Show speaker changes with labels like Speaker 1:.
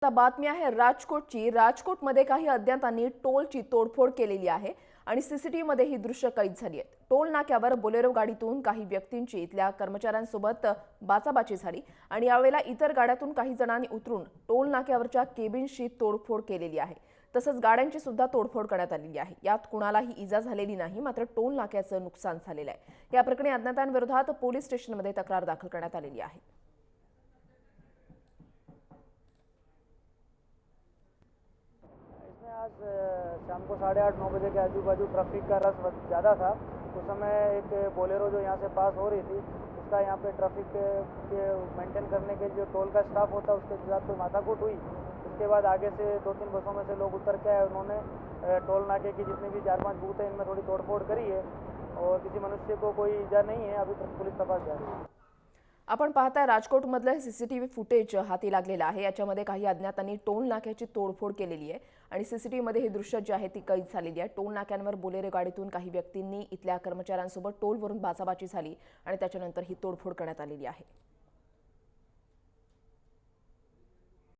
Speaker 1: आता बातमी आहे राजकोटची। राजकोटमध्ये काही अज्ञातांनी टोलची तोडफोड केलेली आहे आणि सीसीटीव्हीमध्ये ही दृश्य कैद झाली आहेत। टोल नाक्यावर बोलेरो गाडीतून काही व्यक्तींची इथल्या कर्मचाऱ्यांसोबत बाचाबाची झाली आणि यावेळेला इतर गाड्यातून काही जणांनी उतरून टोल नाक्यावरच्या केबिनशी तोडफोड केलेली आहे। तसंच गाड्यांची सुद्धा तोडफोड करण्यात आलेली आहे। यात कुणालाही इजा झालेली नाही, मात्र टोल नाक्याचं नुकसान झालेलं आहे। या प्रकरणी अज्ञातांविरोधात पोलीस स्टेशनमध्ये तक्रार दाखल करण्यात आलेली आहे।
Speaker 2: आज शाम को 8:30-9 बजे के आजू बाजू ट्रैफिक का रश ज़्यादा था। उस समय एक बोलेरो जो यहाँ से पास हो रही थी, उसका यहाँ पे ट्रैफिक के मेंटेन करने के जो टोल का स्टाफ होता है उसके साथ कोई माथाकूट हुई। उसके बाद आगे से 2-3 बसों में से लोग उतर के आए। उन्होंने टोल नाके की जितनी भी 4-5 बूथ हैं इनमें थोड़ी तोड़फोड़ करी है और किसी मनुष्य को कोई ईजा नहीं है। अभी तक पुलिस तपास जारी है।
Speaker 1: आपण पाहताय राजकोटमधलं सीसीटीव्ही फुटेज हाती लागलेलं आहे। याच्यामध्ये काही अज्ञातांनी टोल नाक्याची तोडफोड केलेली आहे आणि सीसीटीव्हीमध्ये ही दृश्य जी आहे ती कैद झालेली आहे। टोल नाक्यांवर बोलेरो गाडीतून काही व्यक्तींनी इथल्या कर्मचाऱ्यांसोबत टोलवरून बाचाबाची झाली आणि त्याच्यानंतर ही तोडफोड करण्यात आलेली आहे।